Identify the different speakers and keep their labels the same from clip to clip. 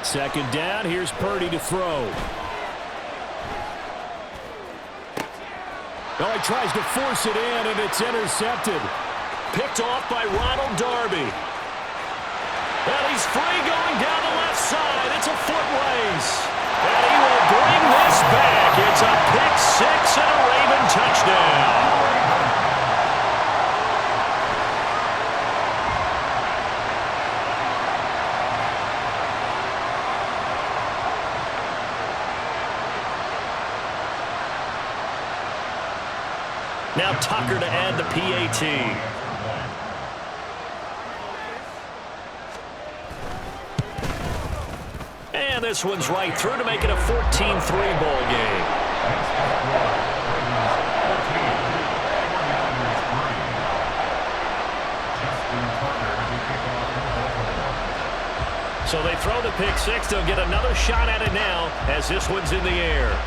Speaker 1: Second down, here's Purdy to throw. Oh, he tries to force it in, and it's intercepted. Picked off by Ronald Darby. Well, he's free going down the left side. It's a foot race. And he will bring this back. It's a pick six and a Raven touchdown. Now Tucker to add the PAT. And this one's right through to make it a 14-3 ball game. So they throw the pick six. They'll get another shot at it now as this one's in the air.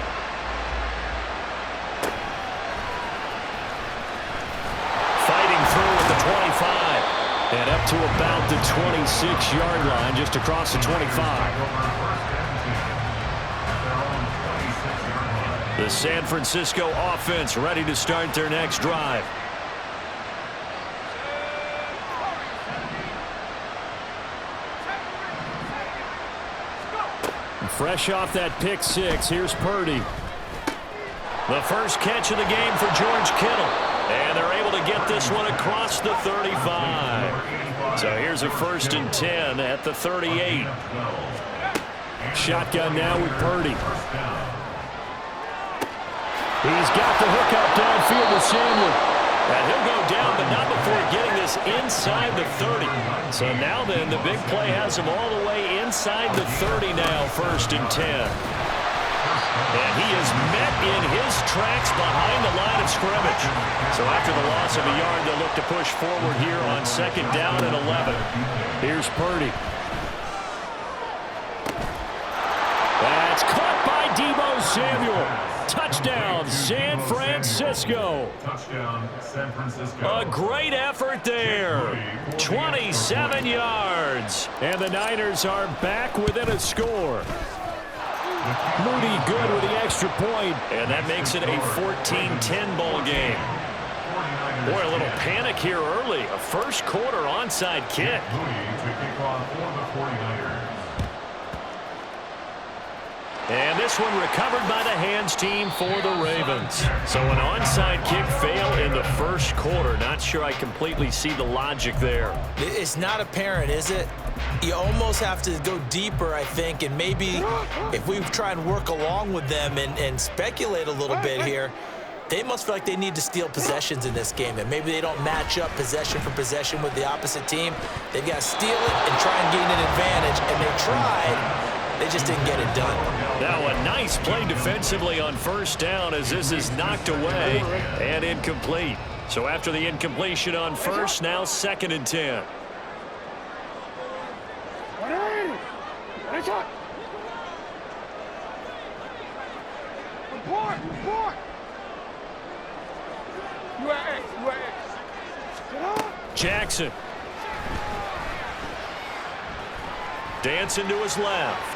Speaker 1: Through at the 25 and up to about the 26-yard line, just across the 25. The San Francisco offense ready to start their next drive. Fresh off that pick six, here's Purdy. The first catch of the game for George Kittle. And they're able to get this one across the 35. So here's a 1st and 10 at the 38. Shotgun now with Purdy. He's got the hook up downfield to Samuel. And he'll go down, but not before getting this inside the 30. So now then, the big play has him all the way inside the 30 now, 1st and 10. And he is met in his tracks behind the line of scrimmage. So after the loss of a yard, they'll look to push forward here on 2nd down and 11. Here's Purdy. That's caught by Deebo Samuel. Touchdown, San Francisco.
Speaker 2: Touchdown, San Francisco.
Speaker 1: A great effort there. 27 yards. And the Niners are back within a score. Moody good with the extra point, and that makes it a 14-10 ball game. Boy, a little panic here early. A first quarter onside kick. And this one recovered by the hands team for the Ravens. So an onside kick fail in the first quarter. Not sure I completely see the logic there.
Speaker 3: It's not apparent, is it? You almost have to go deeper, I think, and maybe if we try and work along with them and speculate a little bit here, they must feel like they need to steal possessions in this game, and maybe they don't match up possession for possession with the opposite team. They've got to steal it and try and gain an advantage, and they tried. They just didn't get it done.
Speaker 1: Now a nice play defensively on 1st down as this is knocked away and incomplete. So after the incompletion on 1st, now 2nd and 10. Jackson. Dancing to his left.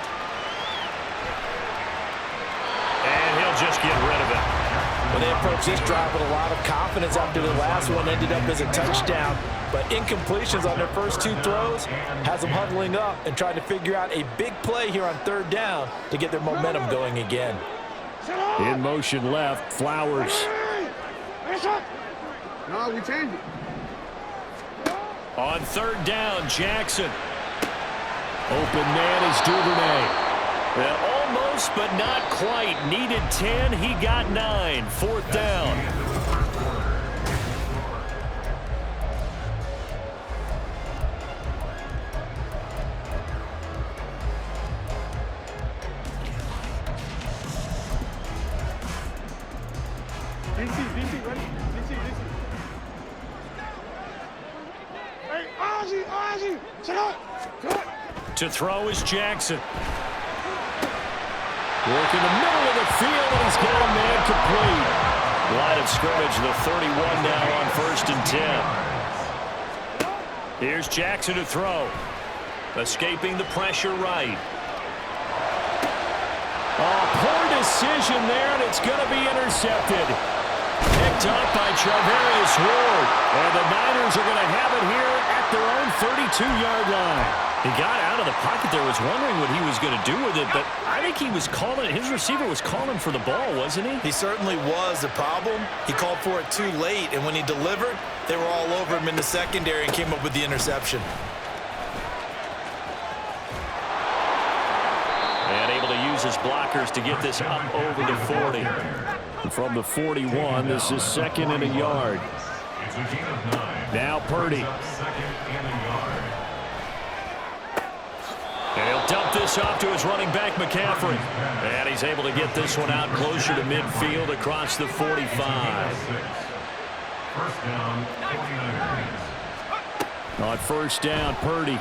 Speaker 1: And he'll just get rid of it.
Speaker 3: Well, they approached this drive with a lot of confidence after the last one ended up as a touchdown. But incompletions on their first 2 throws has them huddling up and trying to figure out a big play here on 3rd down to get their momentum going again.
Speaker 1: In motion left, Flowers.
Speaker 4: No, we changed it.
Speaker 1: On 3rd down, Jackson. Open man is Duvernay. Almost, but not quite. Needed 10. He got 9. 4th down.
Speaker 4: DC, ready? DC. Hey, Ozzy, sit up.
Speaker 1: To throw is Jackson. Work in the middle of the field, and he's got a man complete. Line of scrimmage, the 31 now on 1st and 10. Here's Jackson to throw. Escaping the pressure right. Oh, poor decision there, and it's going to be intercepted. Picked up by Charvarius Ward. And the Niners are going to have it here at their own 32-yard line. He got out of the pocket there, was wondering what he was going to do with it, but I think he was calling, his receiver was calling for the ball, wasn't he?
Speaker 3: He certainly was. The problem, he called for it too late, and when he delivered, they were all over him in the secondary and came up with the interception.
Speaker 1: And able to use his blockers to get this up over the 40. From the 41, this is second and a yard. Now Purdy. And he'll dump this off to his running back, McCaffrey. And he's able to get this one out closer to midfield across the 45.
Speaker 2: First down, 49ers.
Speaker 1: On first down, Purdy.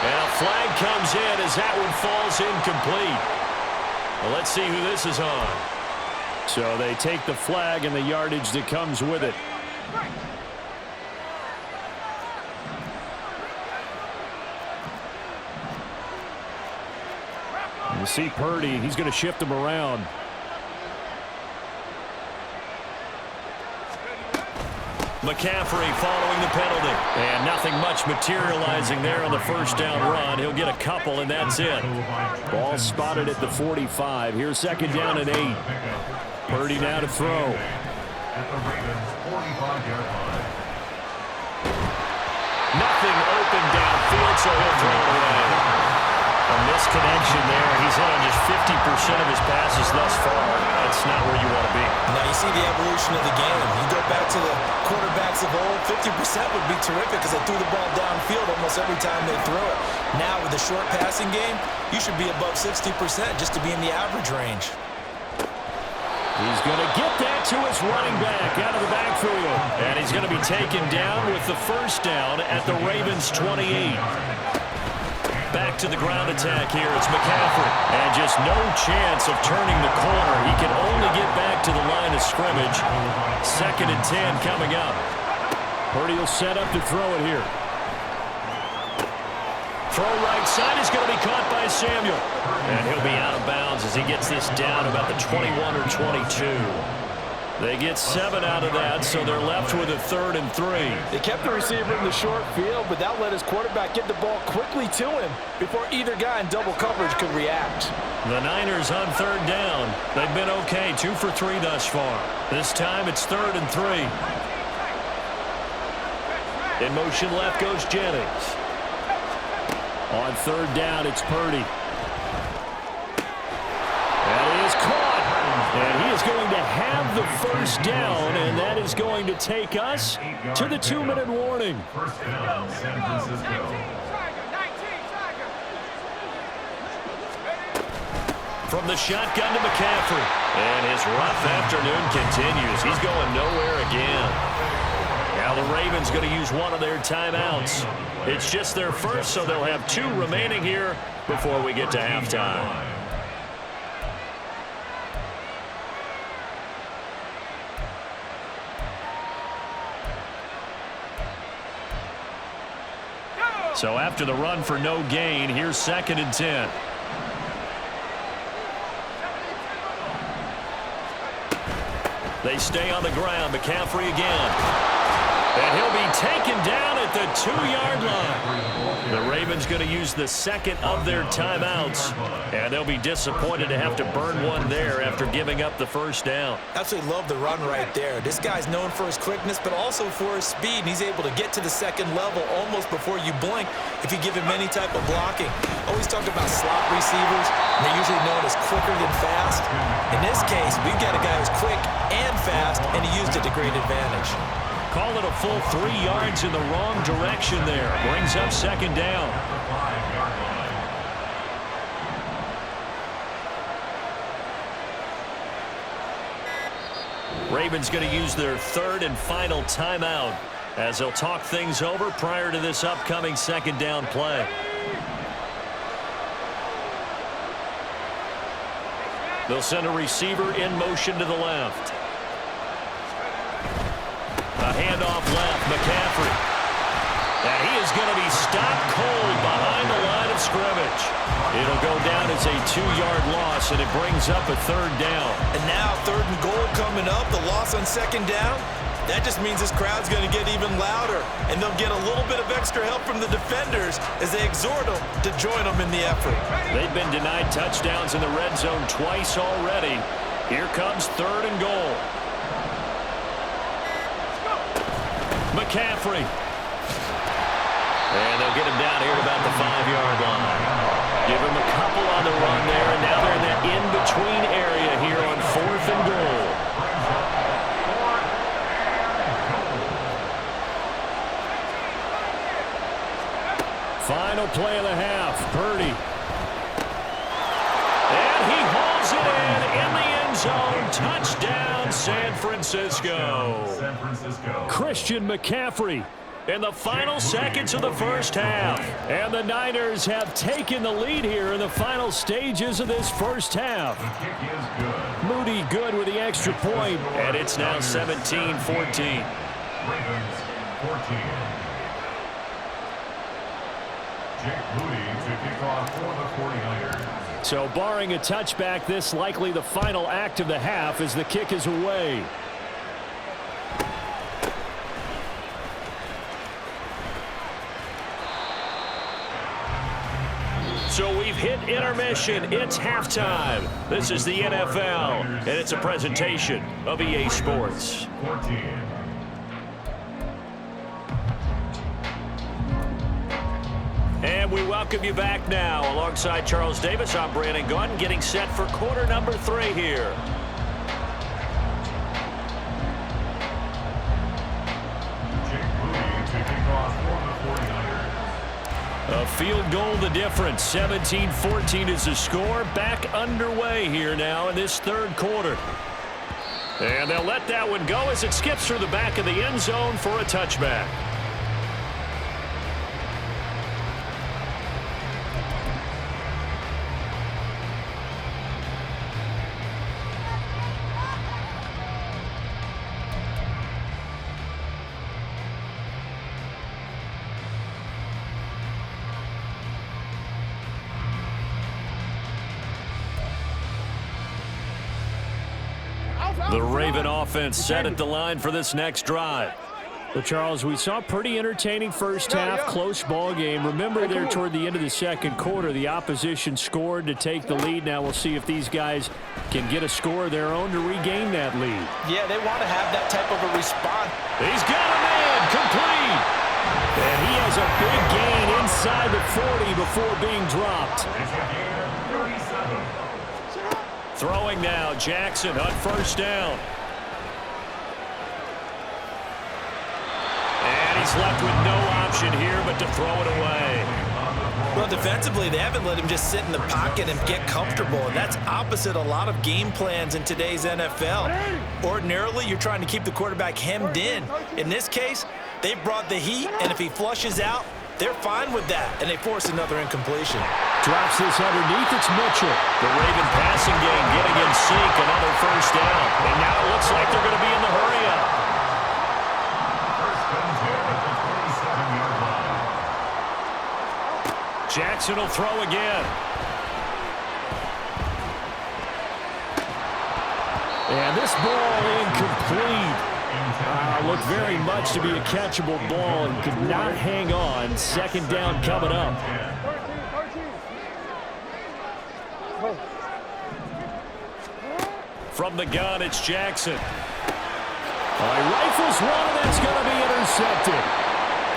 Speaker 1: And a flag comes in as that one falls incomplete. Well, let's see who this is on. So they take the flag and the yardage that comes with it. You see Purdy, he's going to shift him around. McCaffrey following the penalty. And nothing much materializing there on the first down run. He'll get a couple, and that's it. Ball spotted at the 45. Here's second down and 8. Purdy now to throw.
Speaker 2: At the Ravens' 45-yard line.
Speaker 1: Nothing open downfield, so he'll throw it away. A misconnection there. He's hit on just 50% of his passes thus far. That's not where you want to be.
Speaker 3: Now you see the evolution of the game. You go back to the quarterbacks of old, 50% would be terrific because they threw the ball downfield almost every time they throw it. Now with the short passing game, you should be above 60% just to be in the average range.
Speaker 1: He's going to get that to his running back out of the backfield. And he's going to be taken down with the first down at the Ravens' 28. Back to the ground attack here. It's McCaffrey. And just no chance of turning the corner. He can only get back to the line of scrimmage. Second and 10 coming up. Purdy will set up to throw it here. Throw right side is going to be caught by Samuel. And he'll be out of bounds as he gets this down about the 21 or 22. They get 7 out of that, so they're left with a 3rd and 3.
Speaker 5: They kept the receiver in the short field, but that let his quarterback get the ball quickly to him before either guy in double coverage could react.
Speaker 1: The Niners on 3rd down. They've been okay, 2 for 3 thus far. This time it's 3rd and 3. In motion left goes Jennings. On 3rd down, it's Purdy. That is caught. And he is going to have the first down, and that is going to take us to the 2-minute warning.
Speaker 2: First down, San Francisco.
Speaker 1: From the shotgun to McCaffrey. And his rough afternoon continues. He's going nowhere again. Now the Ravens going to use one of their timeouts. It's just their first, so they'll have 2 remaining here before we get to halftime. So after the run for no gain, here's 2nd and 10. They stay on the ground. McCaffrey again. And he'll be taken down at the 2-yard line. The Ravens going to use the second of their timeouts. And they'll be disappointed to have to burn one there after giving up the first down.
Speaker 3: Absolutely love the run right there. This guy's known for his quickness, but also for his speed. And he's able to get to the second level almost before you blink if you give him any type of blocking. Always talk about slot receivers, and they're usually known as quicker than fast. In this case, we've got a guy who's quick and fast, and he used it to great advantage.
Speaker 1: Call it a full 3 yards in the wrong direction there. Brings up 2nd down. Ravens going to use their 3rd and final timeout as they'll talk things over prior to this upcoming 2nd down play. They'll send a receiver in motion to the left. A handoff left, McCaffrey. And he is going to be stopped cold behind the line of scrimmage. It'll go down as a 2-yard loss, and it brings up a 3rd down.
Speaker 3: And now 3rd and goal coming up, the loss on 2nd down. That just means this crowd's going to get even louder, and they'll get a little bit of extra help from the defenders as they exhort them to join them in the effort.
Speaker 1: They've been denied touchdowns in the red zone twice already. Here comes 3rd and goal. McCaffrey. And they'll get him down here at about the 5-yard line. Give him a couple on the run there, and now they're in that in-between area here on 4th and goal. Final play of the half. Purdy. And he hauls it in the end zone. Touchdown, San Francisco. Christian McCaffrey in the final seconds of the first half. And the Niners have taken the lead here in the final stages of this first half. Moody good with the extra point, and it's now 17-14.
Speaker 2: Ravens 14. Jake Moody to kick off for the 49ers.
Speaker 1: So barring a touchback, this likely the final act of the half as the kick is away. So we've hit intermission. It's halftime. This is the NFL, and it's a presentation of EA Sports.
Speaker 2: 14.
Speaker 1: And we welcome you back now. Alongside Charles Davis, I'm Brandon Gunn, getting set for quarter number 3 here.
Speaker 2: Jake Moody to kick off for the 49ers.
Speaker 1: A field goal the difference. 17-14 is the score. Back underway here now in this 3rd quarter. And they'll let that one go as it skips through the back of the end zone for a touchback. The Raven offense set at the line for this next drive. Well, Charles, we saw a pretty entertaining first half, close ball game. Remember there toward the end of the 2nd quarter, the opposition scored to take the lead. Now we'll see if these guys can get a score of their own to regain that lead.
Speaker 3: Yeah, they want to have that type of a response.
Speaker 1: He's got a man, complete. And he has a big gain inside the 40 before being dropped.
Speaker 2: It's a gain of 37.
Speaker 1: Throwing now, Jackson on 1st down. And he's left with no option here but to throw it away.
Speaker 3: Well, defensively, they haven't let him just sit in the pocket and get comfortable, and that's opposite a lot of game plans in today's NFL. Ordinarily, you're trying to keep the quarterback hemmed in. In this case, they brought the heat, and if he flushes out, they're fine with that, and they force another incompletion.
Speaker 1: Drops this underneath, it's Mitchell. The Raven passing game getting in sync, another 1st down. And now it looks like they're going to be in the hurry-up.
Speaker 2: First and 10 at the 27-yard line.
Speaker 1: Jackson will throw again. And this ball incomplete. Looked very much to be a catchable ball and could not hang on. 2nd down coming up. From the gun, it's Jackson. He rifles one, and that's going to be intercepted.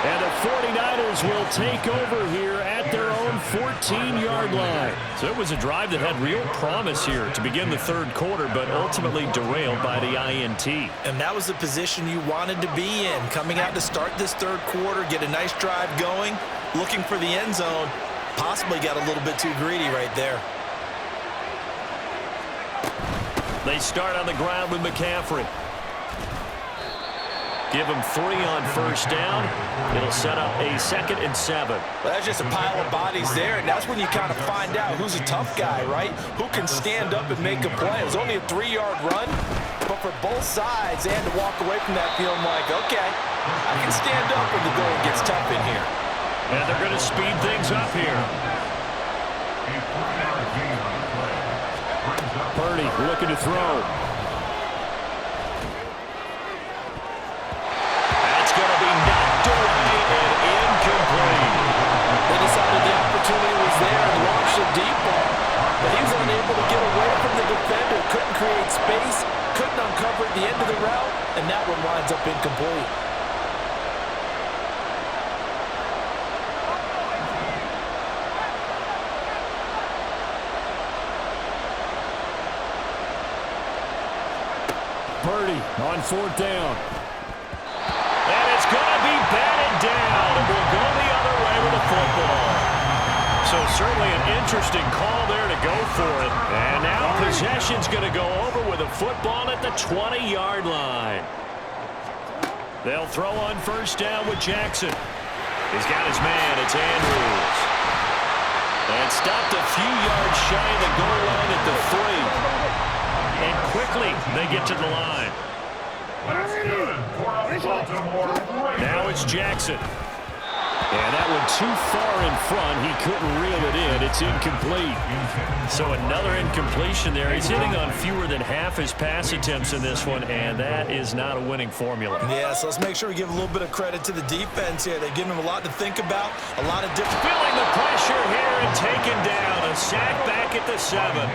Speaker 1: And the 49ers will take over here at their own 14-yard line. So it was a drive that had real promise here to begin the 3rd quarter, but ultimately derailed by the INT.
Speaker 3: And that was the position you wanted to be in. Coming out to start this 3rd quarter, get a nice drive going, looking for the end zone. Possibly got a little bit too greedy right there.
Speaker 1: They start on the ground with McCaffrey. Give him 3 on 1st down. It'll set up a 2nd and 7.
Speaker 3: Well, that's just a pile of bodies there, and that's when you kind of find out who's a tough guy, right? Who can stand up and make a play. It was only a 3-yard run, but for both sides, and to walk away from that feeling like, okay, I can stand up when the going gets tough in here.
Speaker 1: And they're going to speed things up here. Purdy looking to throw. That's going to be knocked away and incomplete.
Speaker 5: They decided the opportunity was there and launched a deep ball. But he was unable to get away from the defender. Couldn't create space. Couldn't uncover at the end of the route. And that one winds up incomplete.
Speaker 1: Purdy on 4th down. And it's going to be batted down. It will go the other way with the football. So certainly an interesting call there to go for it. And now possession's going to go over with a football at the 20-yard line. They'll throw on 1st down with Jackson. He's got his man. It's Andrews. And stopped a few yards shy of the goal line at the 3. And quickly, they get to the line. Now it's Jackson. And that one too far in front. He couldn't reel it in. It's incomplete. So another incompletion there. He's hitting on fewer than half his pass attempts in this one, and that is not a winning formula.
Speaker 3: Yeah, so let's make sure we give a little bit of credit to the defense here. They've given him a lot to think about, a lot of different...
Speaker 1: Feeling the pressure here and taken down. A sack back at the 7.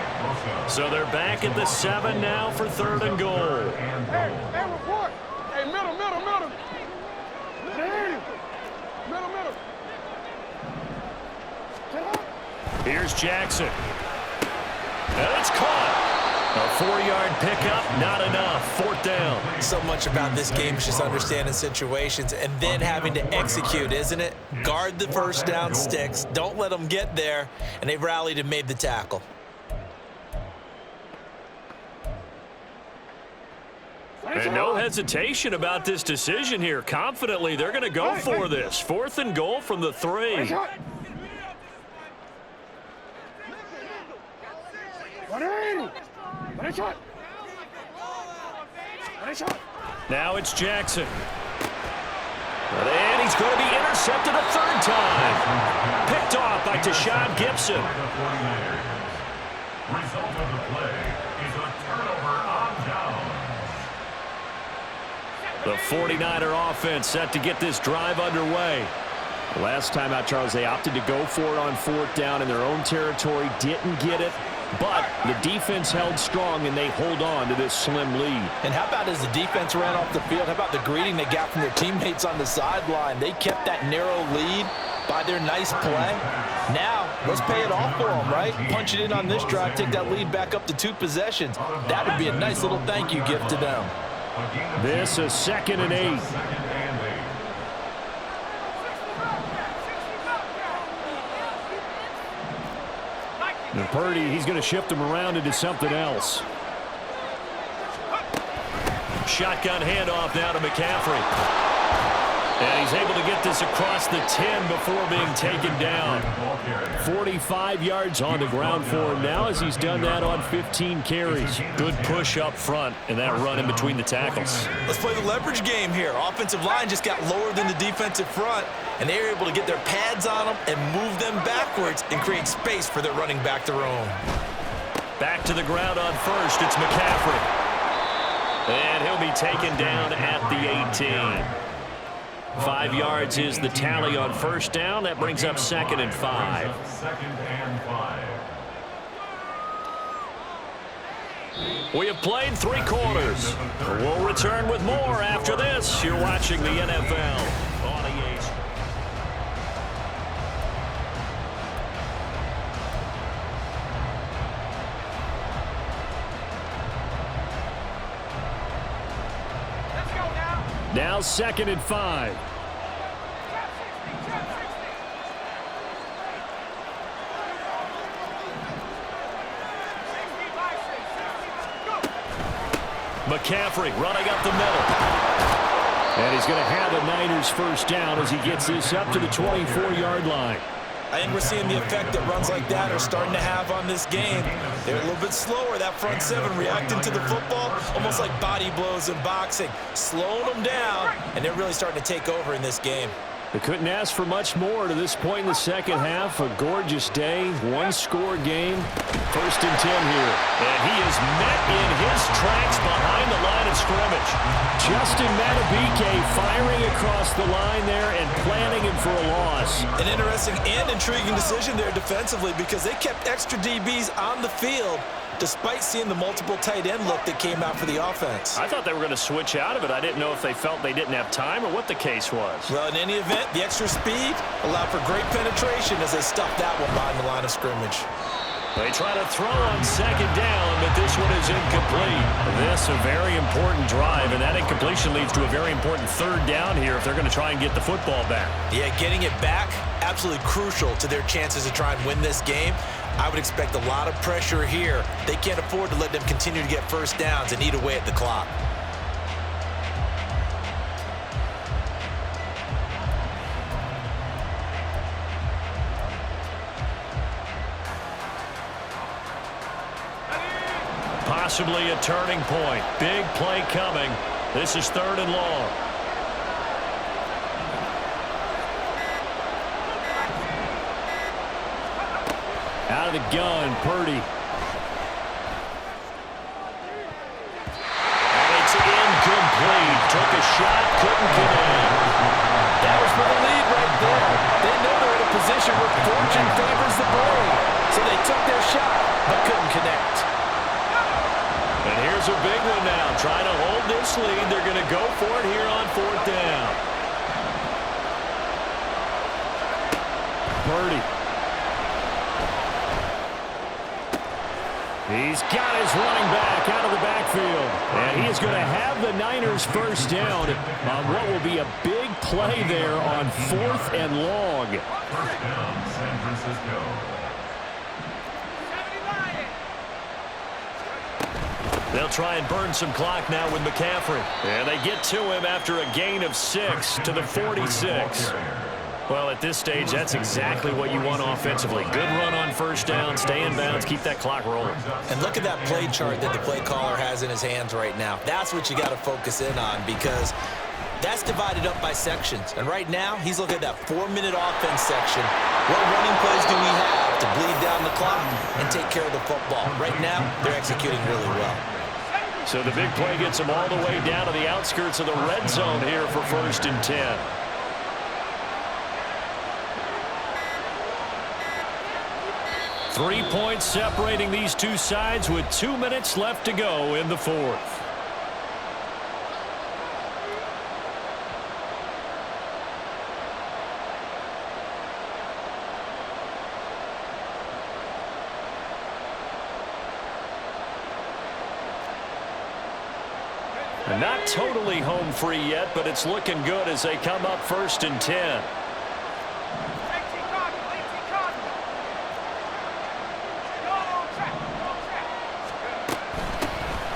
Speaker 1: So they're back at the 7 now for 3rd and goal.
Speaker 4: Hey, report. Hey, middle. Middle.
Speaker 1: Here's Jackson. And it's caught. A 4-yard pickup, not enough. 4th down.
Speaker 3: So much about this game is just understanding situations and then having to execute, isn't it? Guard the 1st down sticks. Don't let them get there. And they rallied and made the tackle.
Speaker 1: And no hesitation about this decision here. Confidently, they're going to go for this. 4th and goal from the 3. Now it's Jackson. And he's going to be intercepted a 3rd time. Picked off by Tashawn Gibson.
Speaker 2: Result of the play is a turnover on down.
Speaker 1: The 49er offense set to get this drive underway. Last time out, Charles, they opted to go for it on 4th down in their own territory. Didn't get it, but the defense held strong, and they hold on to this slim lead.
Speaker 5: And how about as the defense ran off the field, how about the greeting they got from their teammates on the sideline? They kept that narrow lead by their nice play. Now, let's pay it off for them, right? Punch it in on this drive, take that lead back up to 2 possessions. That would be a nice little thank you gift to them.
Speaker 1: This is 2nd and 8. And Purdy, he's going to shift him around into something else. Shotgun handoff now to McCaffrey. And he's able to get this across the 10 before being taken down. 45 yards on the ground for him now as he's done that on 15 carries. Good push up front and that run in between the tackles.
Speaker 3: Let's play the leverage game here. Offensive line just got lower than the defensive front, and they were able to get their pads on them and move them backwards and create space for their running back to roam.
Speaker 1: Back to the ground on 1st. It's McCaffrey. And he'll be taken down at the 18. 5 yards is the tally on 1st down. That brings up 2nd and 5. We have played 3 quarters. We'll return with more after this. You're watching the NFL on EA. Now 2nd and 5. McCaffrey running up the middle. And he's going to have a Niners 1st down as he gets this up to the 24-yard line.
Speaker 3: I think we're seeing the effect that runs like that are starting to have on this game. They're a little bit slower, that front 7 reacting to the football, almost like body blows in boxing, slowing them down, and they're really starting to take over in this game.
Speaker 1: They couldn't ask for much more to this point in the second half. A gorgeous day, one-score game. 1st and 10 here. And he is met in his tracks behind the line of scrimmage. Justin Madubuike firing across the line there and planting him for a loss.
Speaker 3: An interesting and intriguing decision there defensively because they kept extra DBs on the field despite seeing the multiple tight end look that came out for the offense.
Speaker 1: I thought they were going to switch out of it. I didn't know if they felt they didn't have time or what the case was.
Speaker 3: Well, in any event, the extra speed allowed for great penetration as they stuffed that one behind the line of scrimmage.
Speaker 1: They try to throw on 2nd down, but this one is incomplete. This a very important drive, and that incompletion leads to a very important 3rd down here if they're going to try and get the football back.
Speaker 3: Yeah, getting it back, absolutely crucial to their chances to try and win this game. I would expect a lot of pressure here. They can't afford to let them continue to get 1st downs and eat away at the clock.
Speaker 1: Possibly a turning point. Big play coming. This is 3rd and long. Out of the gun, Purdy. And it's incomplete. Took a shot, couldn't connect.
Speaker 5: That was for the lead right there. They know they're in a position where fortune favors the brave. So they took their shot, but couldn't connect.
Speaker 1: And here's a big one now. Trying to hold this lead. They're going to go for it here on 4th down. Purdy. He's got his running back out of the backfield. And he is going to have the Niners 1st down on what will be a big play there on 4th and long.
Speaker 2: 1st down, San Francisco.
Speaker 1: They'll try and burn some clock now with McCaffrey. And they get to him after a gain of 6 to the 46. Well, at this stage, that's exactly what you want offensively. Good run on 1st down, stay in bounds, keep that clock rolling.
Speaker 3: And look at that play chart that the play caller has in his hands right now. That's what you got to focus in on because that's divided up by sections. And right now, he's looking at that 4-minute offense section. What running plays do we have to bleed down the clock and take care of the football? Right now, they're executing really well.
Speaker 1: So the big play gets them all the way down to the outskirts of the red zone here for 1st and 10. Three points separating these two sides with 2 minutes left to go in the 4th. Not totally home free yet, but it's looking good as they come up 1st and 10.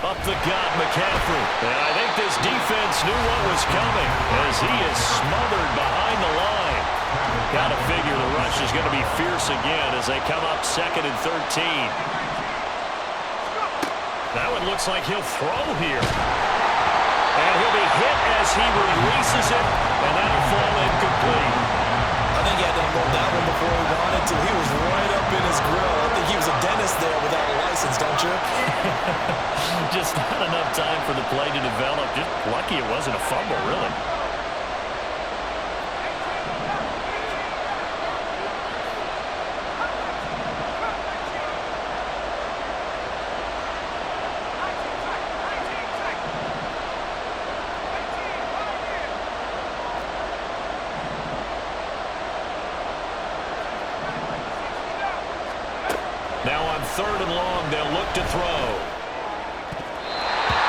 Speaker 1: Up the gut, McCaffrey. And I think this defense knew what was coming as he is smothered behind the line. Got to figure the rush is going to be fierce again as they come up 2nd and 13. That one looks like he'll throw here. And he'll be hit as he releases it, and that'll fall incomplete.
Speaker 3: I think he had to hold that one before he wanted to. He was right up in his grill. I think he was a dentist there without a license, don't you?
Speaker 1: Just not enough time for the play to develop. Just lucky it wasn't a fumble, really. Now on 3rd and long, they'll look to throw.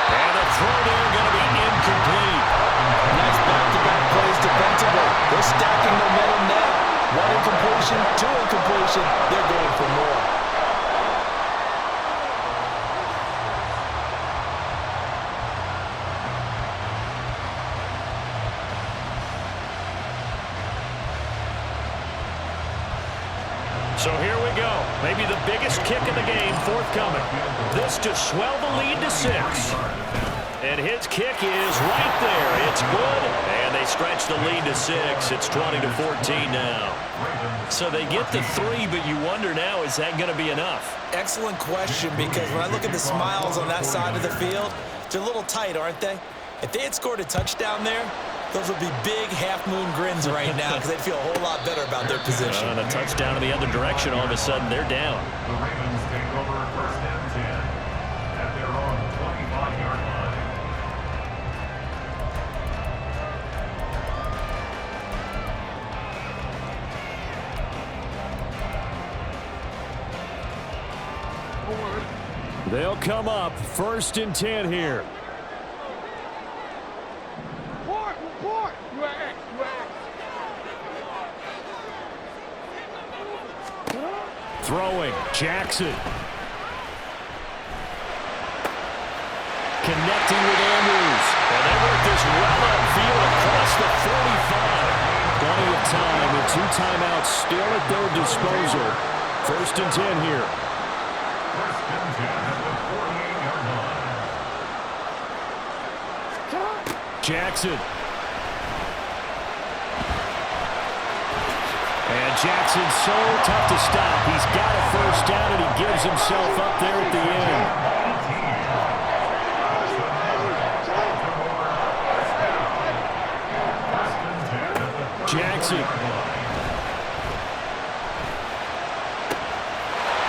Speaker 1: And the throw there going to be incomplete.
Speaker 5: Nice back-to-back plays defensively. They're stacking momentum now. 1 incompletion, 2 incompletion. They're going for more.
Speaker 1: So here we go. Maybe the biggest kick of the game forthcoming. This to swell the lead to 6. And his kick is right there. It's good. And they stretch the lead to 6. It's 20-14 now. So they get the 3, but you wonder now, is that going to be enough?
Speaker 3: Excellent question, because when I look at the smiles on that side of the field, they're a little tight, aren't they? If they had scored a touchdown there, those would be big half-moon grins right now because they'd feel a whole lot better about their position.
Speaker 1: And a touchdown in the other direction, all of a sudden they're down.
Speaker 2: The Ravens take over first and 10 at their own 25-yard line.
Speaker 1: They'll come up first and 10 here.
Speaker 4: Report. You are X.
Speaker 1: Throwing, Jackson. Connecting with Andrews. And they work this well upfield across the 45. Plenty of time and 2 timeouts still at their disposal. First and 10 here.
Speaker 2: First and 10 at the 48-yard line.
Speaker 1: Jackson. And Jackson's so tough to stop. He's got a first down, and he gives himself up there at the end. Jackson.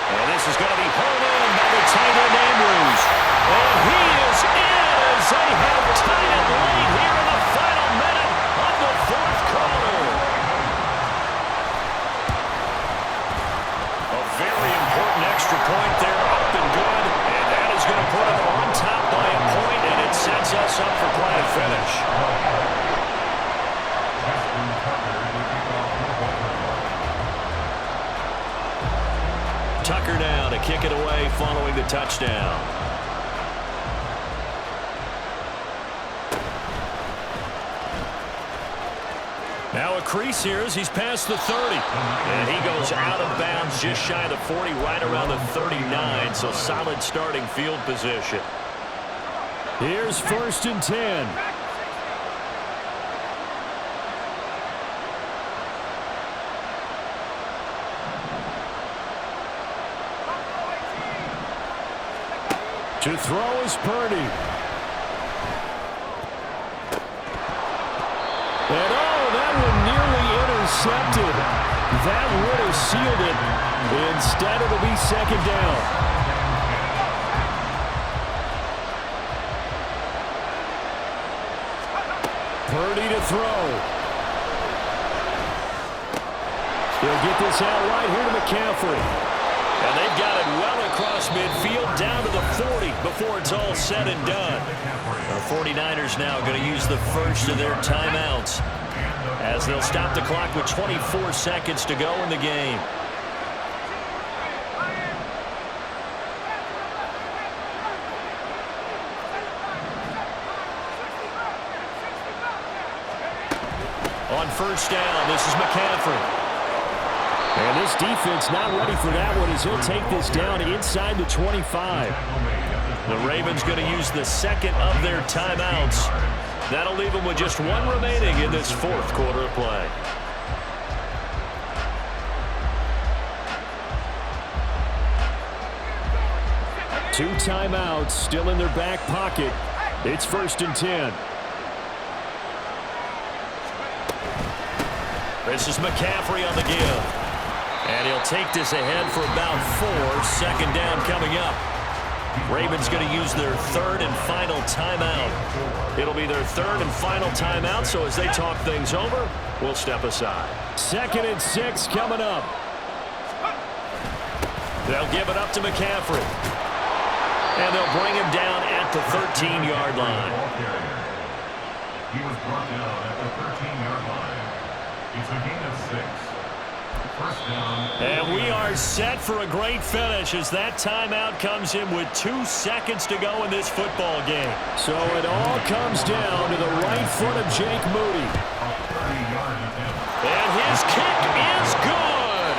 Speaker 1: And this is going to be home in by the tight end Andrews. And he is in as they have tied it late here in the final minute of the fourth quarter. A very important extra point there, up and good. And that is going to put them on top by a point, and it sets us up for quite a finish. Tucker now to kick it away following the touchdown. Now a crease here as he's past the 30. And he goes out of bounds just shy of the 40, right around the 39. So solid starting field position. Here's first and 10. To throw is Purdy. And that one nearly intercepted. That would have sealed it. Instead, it'll be second down. Purdy to throw. He'll get this out right here to McCaffrey. And they've got it well across midfield down to the 40 before it's all said and done. The 49ers now going to use the first of their timeouts as they'll stop the clock with 24 seconds to go in the game. On first down, this is McCaffrey. And this defense not ready for that one as he'll take this down inside the 25. The Ravens going to use the second of their timeouts. That'll leave them with just one remaining in this fourth quarter of play. Two timeouts still in their back pocket. It's first and 10. This is McCaffrey on the give. And he'll take this ahead for about 4. Second down coming up. Ravens going to use their third and final timeout. It'll be their third and final timeout, so as they talk things over, we'll step aside. Second and 6 coming up. They'll give it up to McCaffrey. And they'll bring him down at the 13-yard line.
Speaker 2: He was brought down at the 13-yard line. It's a gain of 6.
Speaker 1: And we are set for a great finish as that timeout comes in with 2 seconds to go in this football game. So it all comes down to the right foot of Jake Moody. And his kick is good.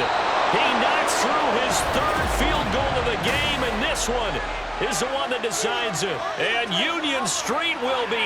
Speaker 1: He knocks gets through his third field goal of the game, and this one is the one that decides it. And Union Street will be